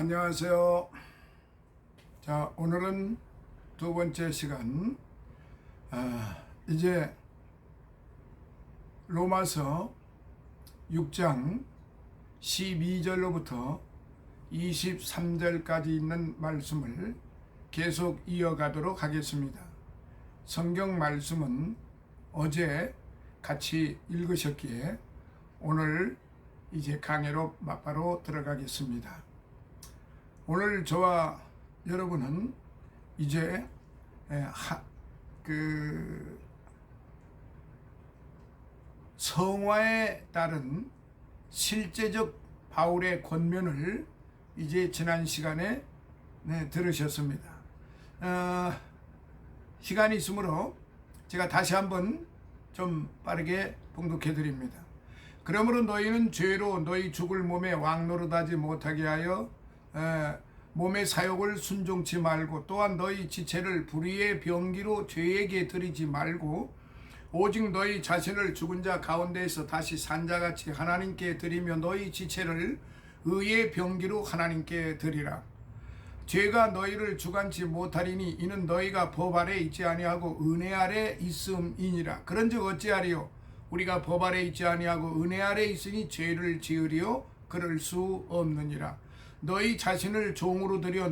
안녕하세요. 자, 오늘은 두 번째 시간. 이제 로마서 6장 12절로부터 23절까지 있는 말씀을 계속 이어가도록 하겠습니다. 성경 말씀은 어제 같이 읽으셨기에 오늘 이제 강해로 바로 들어가겠습니다. 오늘 저와 여러분은 이제 성화에 따른 실제적 바울의 권면을 이제 지난 시간에 들으셨습니다. 시간이 있으므로 제가 다시 한번 좀 빠르게 봉독해 드립니다. 그러므로 너희는 죄로 너희 죽을 몸에 왕노릇하지 못하게 하여 몸의 사욕을 순종치 말고, 또한 너희 지체를 불의의 병기로 죄에게 드리지 말고, 오직 너희 자신을 죽은 자 가운데에서 다시 산 자같이 하나님께 드리며 너희 지체를 의의 병기로 하나님께 드리라. 죄가 너희를 주관치 못하리니 이는 너희가 법 아래 있지 아니하고 은혜 아래 있음이니라. 그런즉 어찌하리요? 우리가 법 아래 있지 아니하고 은혜 아래 있으니 죄를 지으리요? 그럴 수 없느니라. 너희 자신을 종으로 들여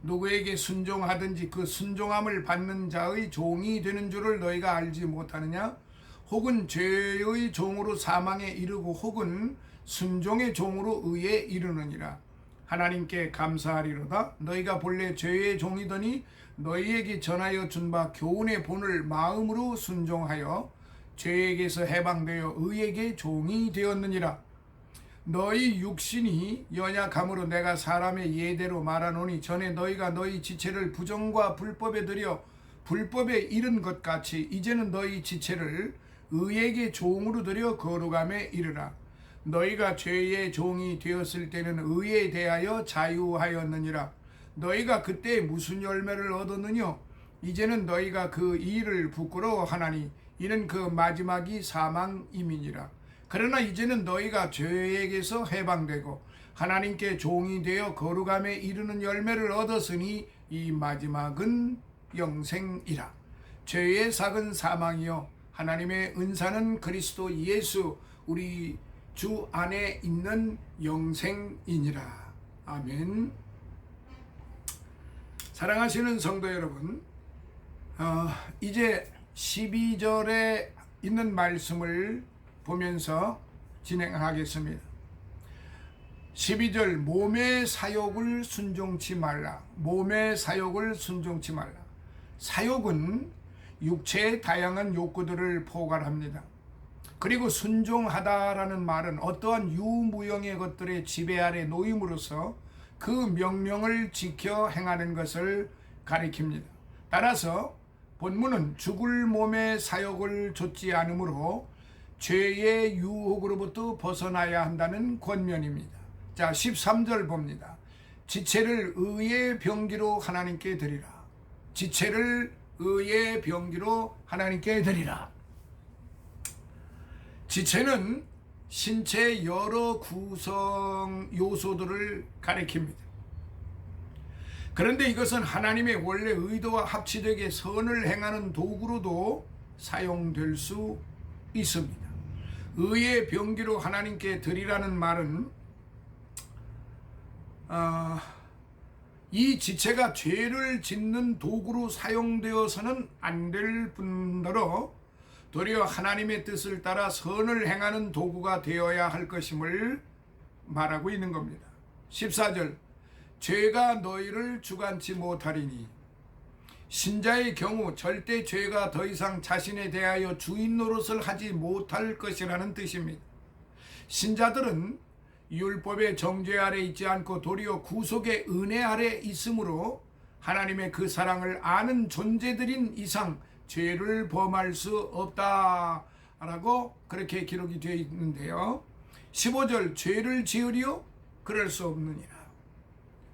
누구에게 순종하든지 그 순종함을 받는 자의 종이 되는 줄을 너희가 알지 못하느냐? 혹은 죄의 종으로 사망에 이르고 혹은 순종의 종으로 의에 이르느니라. 하나님께 감사하리로다. 너희가 본래 죄의 종이더니 너희에게 전하여 준 바 교훈의 본을 마음으로 순종하여 죄에게서 해방되어 의에게 종이 되었느니라. 너희 육신이 연약함으로 내가 사람의 예대로 말하노니, 전에 너희가 너희 지체를 부정과 불법에 들여 불법에 이른 것 같이 이제는 너희 지체를 의에게 종으로 들여 거룩함에 이르라. 너희가 죄의 종이 되었을 때는 의에 대하여 자유하였느니라. 너희가 그때 무슨 열매를 얻었느냐? 이제는 너희가 그 일을 부끄러워하나니 이는 그 마지막이 사망임이니라. 그러나 이제는 너희가 죄에게서 해방되고 하나님께 종이 되어 거룩함에 이르는 열매를 얻었으니 이 마지막은 영생이라. 죄의 삭은 사망이요 하나님의 은사는 그리스도 예수 우리 주 안에 있는 영생이니라. 아멘. 사랑하시는 성도 여러분, 이제 12절에 있는 말씀을 보면서 진행하겠습니다. 12절, 몸의 사욕을 순종치 말라. 몸의 사욕을 순종치 말라. 사욕은 육체의 다양한 욕구들을 포괄합니다. 그리고 순종하다라는 말은 어떠한 유무형의 것들의 지배 아래 놓임으로써 그 명령을 지켜 행하는 것을 가리킵니다. 따라서 본문은 죽을 몸의 사욕을 좇지 않으므로 죄의 유혹으로부터 벗어나야 한다는 권면입니다. 자, 13절 봅니다. 지체를 의의 병기로 하나님께 드리라. 지체를 의의 병기로 하나님께 드리라. 지체는 신체의 여러 구성 요소들을 가리킵니다. 그런데 이것은 하나님의 원래 의도와 합치되게 선을 행하는 도구로도 사용될 수 있습니다. 의의 병기로 하나님께 드리라는 말은 이 지체가 죄를 짓는 도구로 사용되어서는 안 될 뿐더러 도리어 하나님의 뜻을 따라 선을 행하는 도구가 되어야 할 것임을 말하고 있는 겁니다. 14절, 죄가 너희를 주관치 못하리니, 신자의 경우 절대 죄가 더 이상 자신에 대하여 주인 노릇을 하지 못할 것이라는 뜻입니다. 신자들은 율법의 정죄 아래 있지 않고 도리어 구속의 은혜 아래 있으므로 하나님의 그 사랑을 아는 존재들인 이상 죄를 범할 수 없다라고 그렇게 기록이 되어 있는데요. 15절, 죄를 지으리요? 그럴 수 없느니라.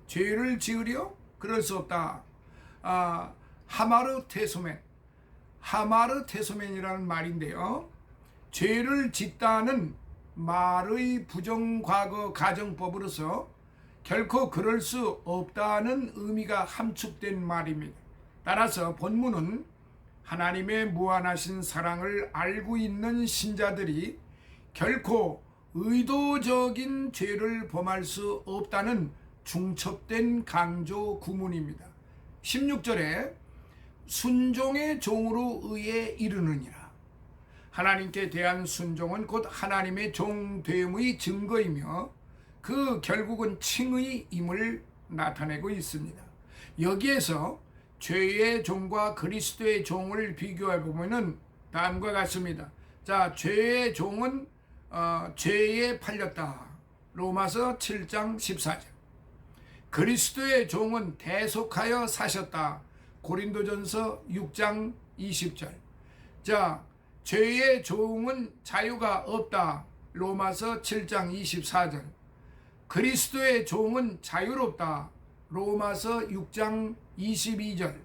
죄를 지으리요? 그럴 수 없다. 하마르테소멘이라는 말인데요. 죄를 짓다는 말의 부정과거 가정법으로서 결코 그럴 수 없다는 의미가 함축된 말입니다. 따라서 본문은 하나님의 무한하신 사랑을 알고 있는 신자들이 결코 의도적인 죄를 범할 수 없다는 중첩된 강조 구문입니다. 16절에 순종의 종으로 의에 이르느니라. 하나님께 대한 순종은 곧 하나님의 종됨의 증거이며 그 결국은 칭의임을 나타내고 있습니다. 여기에서 죄의 종과 그리스도의 종을 비교해 보면은 다음과 같습니다. 자, 죄의 종은 죄에 팔렸다. 로마서 7장 14절. 그리스도의 종은 대속하여 사셨다. 고린도전서 6장 20절. 자, 죄의 종은 자유가 없다. 로마서 7장 24절. 그리스도의 종은 자유롭다. 로마서 6장 22절.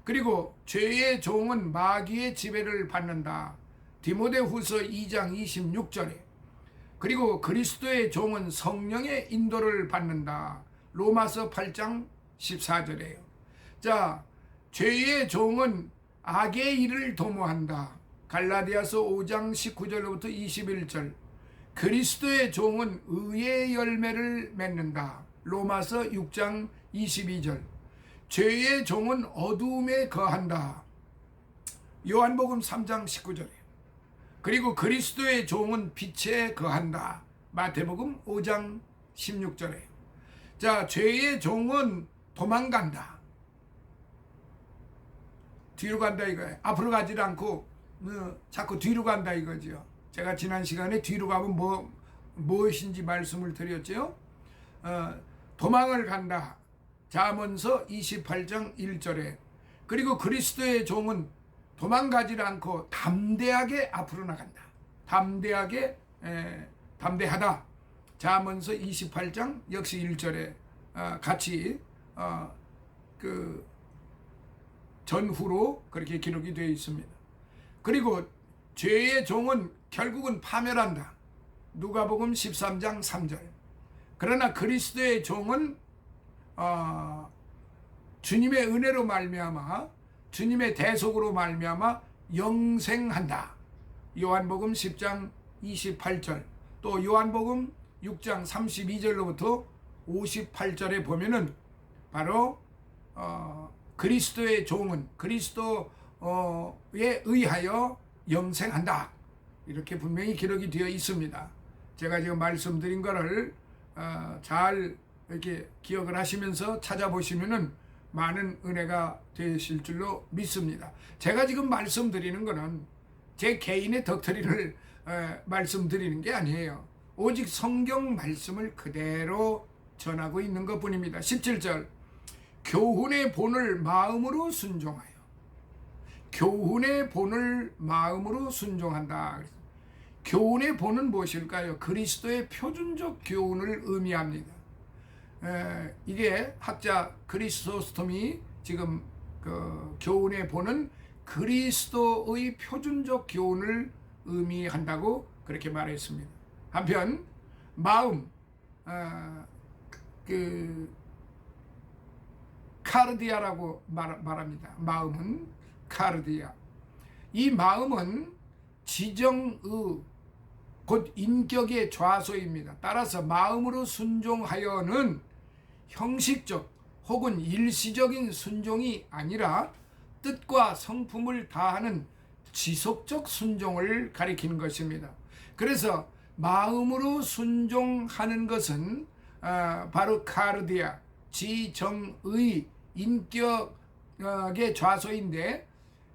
그리고 죄의 종은 마귀의 지배를 받는다. 디모데후서 2장 26절에. 그리고 그리스도의 종은 성령의 인도를 받는다. 로마서 8장 14절에요. 자, 죄의 종은 악의 일을 도모한다. 갈라디아서 5장 19절로부터 21절. 그리스도의 종은 의의 열매를 맺는다. 로마서 6장 22절. 죄의 종은 어두움에 거한다. 요한복음 3장 19절에. 그리고 그리스도의 종은 빛에 거한다. 마태복음 5장 16절에. 자, 죄의 종은 도망간다. 뒤로 간다 이거예요. 앞으로 가지 않고 자꾸 뒤로 간다 이거죠. 제가 지난 시간에 뒤로 가면 무엇인지 말씀을 드렸죠. 도망을 간다. 잠언서 28장 1절에. 그리고 그리스도의 종은 도망가지 않고 담대하게 앞으로 나간다. 담대하다. 잠언서 28장 역시 1절에 같이 그 전후로 그렇게 기록이 되어 있습니다. 그리고 죄의 종은 결국은 파멸한다. 누가복음 13장 3절. 그러나 그리스도의 종은 주님의 은혜로 말미암아 주님의 대속으로 말미암아 영생한다. 요한복음 10장 28절. 또 요한복음 6장 32절로부터 58절에 보면은 바로 그리스도의 종은 그리스도에 의하여 영생한다. 이렇게 분명히 기록이 되어 있습니다. 제가 지금 말씀드린 거를 잘 이렇게 기억을 하시면서 찾아보시면은 많은 은혜가 되실 줄로 믿습니다. 제가 지금 말씀드리는 거는 제 개인의 덕트린을 말씀드리는 게 아니에요. 오직 성경 말씀을 그대로 전하고 있는 것 뿐입니다. 17절. 교훈의 본을 마음으로 순종하여. 교훈의 본을 마음으로 순종한다. 교훈의 본은 무엇일까요? 그리스도의 표준적 교훈을 의미합니다. 이게 학자 크리소스톰이 지금 그 교훈의 본은 그리스도의 표준적 교훈을 의미한다고 그렇게 말했습니다. 한편 마음, 그 카르디아라고 말합니다. 마음은 카르디아. 이 마음은 지정의 곧 인격의 좌소입니다. 따라서 마음으로 순종하여는 형식적 혹은 일시적인 순종이 아니라 뜻과 성품을 다하는 지속적 순종을 가리키는 것입니다. 그래서 마음으로 순종하는 것은 바로 카르디아, 지정의 인격의 좌소인데,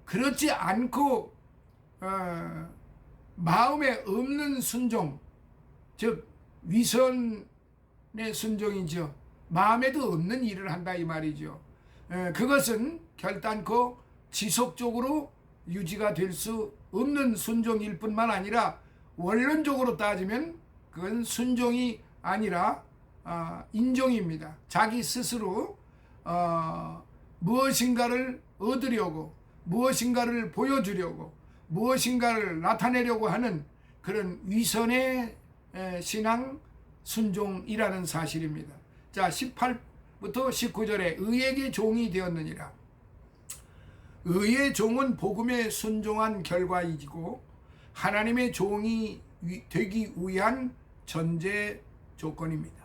그렇지 않고 마음에 없는 순종, 즉 위선의 순종이죠. 마음에도 없는 일을 한다 이 말이죠. 그것은 결단코 지속적으로 유지가 될 수 없는 순종일 뿐만 아니라 원론적으로 따지면 그건 순종이 아니라 인종입니다. 자기 스스로 무엇인가를 얻으려고, 무엇인가를 보여주려고, 무엇인가를 나타내려고 하는 그런 위선의 신앙 순종이라는 사실입니다. 자 18부터 19절에 의에게 종이 되었느니라. 의의 종은 복음에 순종한 결과이고 하나님의 종이 되기 위한 전제 조건입니다.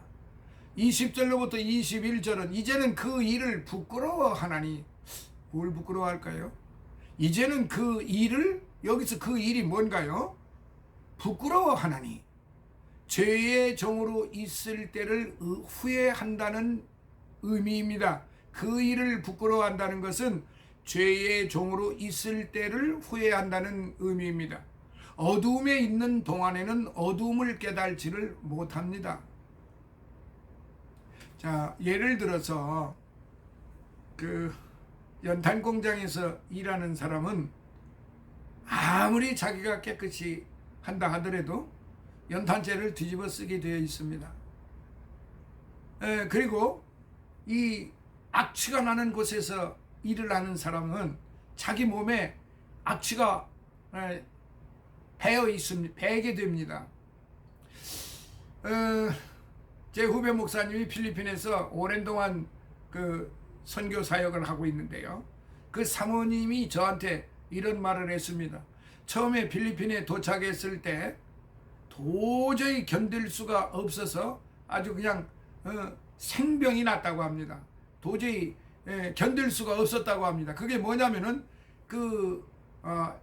20절로부터 21절은 이제는 그 일을 부끄러워하나니, 뭘 부끄러워할까요? 이제는 그 일을, 여기서 그 일이 뭔가요? 부끄러워하나니, 죄의 종으로 있을 때를 후회한다는 의미입니다. 그 일을 부끄러워한다는 것은 죄의 종으로 있을 때를 후회한다는 의미입니다. 어두움에 있는 동안에는 어두움을 깨달지를 못합니다. 자, 예를 들어서 그 연탄 공장에서 일하는 사람은 아무리 자기가 깨끗이 한다 하더라도 연탄재를 뒤집어 쓰게 되어 있습니다. 그리고 이 악취가 나는 곳에서 일을 하는 사람은 자기 몸에 악취가 배게 됩니다. 제 후배 목사님이 필리핀에서 오랜 동안 그 선교 사역을 하고 있는데요. 그 사모님이 저한테 이런 말을 했습니다. 처음에 필리핀에 도착했을 때 도저히 견딜 수가 없어서 아주 그냥 생병이 났다고 합니다. 도저히 견딜 수가 없었다고 합니다. 그게 뭐냐면은 그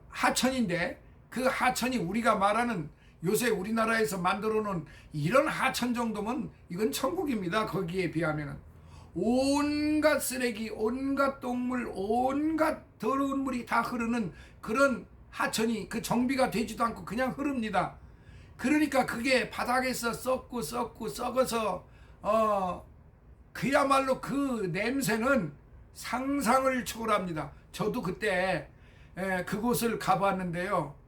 하천인데, 그 하천이 우리가 말하는 요새 우리나라에서 만들어 놓은 이런 하천 정도면 이건 천국입니다. 거기에 비하면은 온갖 쓰레기, 온갖 똥물, 온갖 더러운 물이 다 흐르는 그런 하천이 그 정비가 되지도 않고 그냥 흐릅니다. 그러니까 그게 바닥에서 썩어서 그야말로 그 냄새는 상상을 초월합니다. 저도 그때 그곳을 가봤는데요.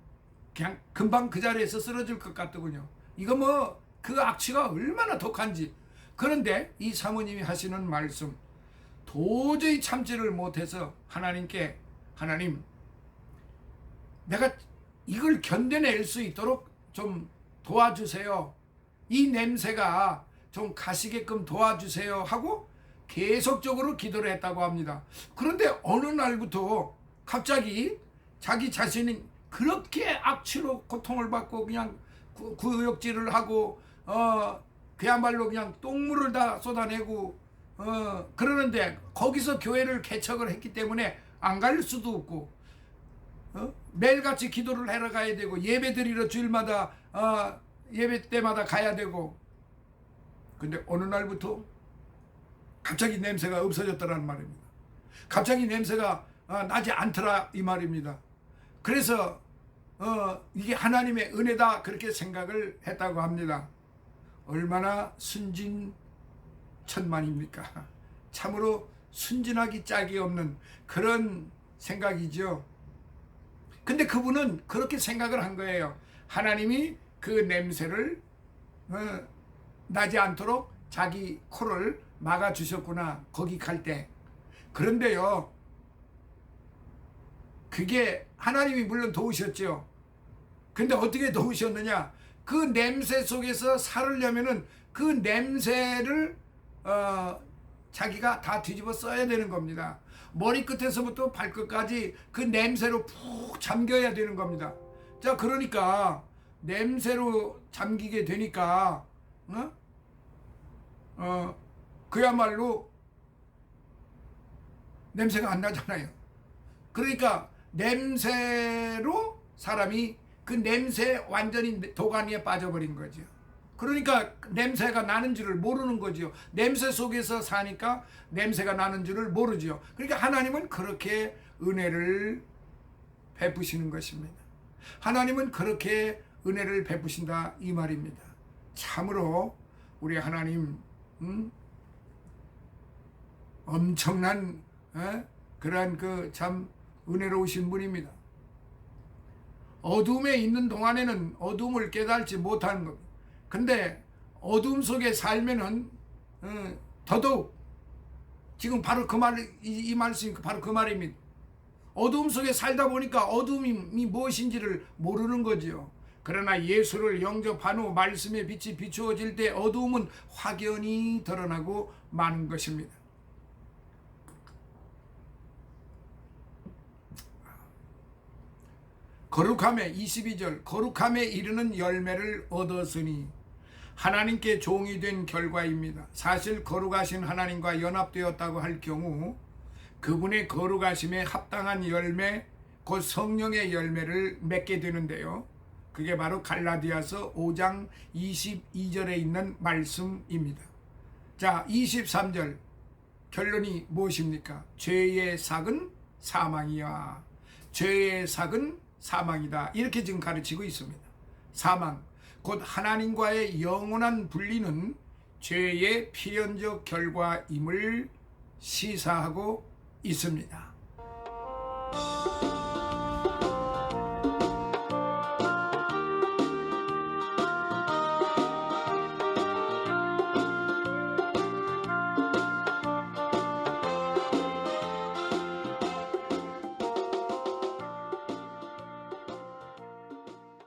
그냥 금방 그 자리에서 쓰러질 것 같더군요. 이거 뭐 그 악취가 얼마나 독한지. 그런데 이 사모님이 하시는 말씀, 도저히 참지를 못해서 하나님께, 하나님, 내가 이걸 견뎌낼 수 있도록 좀 도와주세요. 이 냄새가 좀 가시게끔 도와주세요 하고 계속적으로 기도를 했다고 합니다. 그런데 어느 날부터 갑자기 자기 자신이 그렇게 악취로 고통을 받고 그냥 구역질을 하고 그야말로 그냥 똥물을 다 쏟아내고 그러는데 거기서 교회를 개척을 했기 때문에 안 갈 수도 없고 매일같이 기도를 하러 가야 되고 예배 드리러 주일마다 예배 때마다 가야 되고. 근데 어느 날부터 갑자기 냄새가 없어졌더라는 말입니다. 갑자기 냄새가 나지 않더라 이 말입니다. 그래서 이게 하나님의 은혜다 그렇게 생각을 했다고 합니다. 얼마나 순진천만입니까? 참으로 순진하기 짝이 없는 그런 생각이죠. 근데 그분은 그렇게 생각을 한 거예요. 하나님이 그 냄새를 나지 않도록 자기 코를 막아주셨구나, 거기 갈 때. 그런데요, 그게 하나님이 물론 도우셨죠. 근데 어떻게 도우셨느냐? 그 냄새 속에서 살으려면은 그 냄새를 자기가 다 뒤집어 써야 되는 겁니다. 머리끝에서부터 발끝까지 그 냄새로 푹 잠겨야 되는 겁니다. 자, 그러니까 냄새로 잠기게 되니까 그야말로 냄새가 안 나잖아요. 그러니까 냄새로 사람이 그 냄새 완전히 도가니에 빠져버린 거죠. 그러니까 냄새가 나는 줄을 모르는 거죠. 냄새 속에서 사니까 냄새가 나는 줄을 모르죠. 그러니까 하나님은 그렇게 은혜를 베푸시는 것입니다. 하나님은 그렇게 은혜를 베푸신다 이 말입니다. 참으로 우리 하나님 엄청난 그러한 그 참 은혜로우신 분입니다. 어둠에 있는 동안에는 어둠을 깨달지 못하는 겁니다. 근데 어둠 속에 살면은 더더욱 지금 바로 그 말, 이 말씀이 바로 그 말입니다. 어둠 속에 살다 보니까 어둠이 무엇인지를 모르는 거지요. 그러나 예수를 영접한 후 말씀의 빛이 비추어질 때 어두움은 확연히 드러나고 마는 것입니다. 거룩함에 22절 거룩함에 이르는 열매를 얻었으니 하나님께 종이 된 결과입니다. 사실 거룩하신 하나님과 연합되었다고 할 경우 그분의 거룩하심에 합당한 열매 곧 성령의 열매를 맺게 되는데요. 그게 바로 갈라디아서 5장 22절에 있는 말씀입니다. 자, 23절 결론이 무엇입니까? 죄의 삭은 사망이야. 죄의 삭은 사망이다. 이렇게 지금 가르치고 있습니다. 사망, 곧 하나님과의 영원한 분리는 죄의 필연적 결과임을 시사하고 있습니다.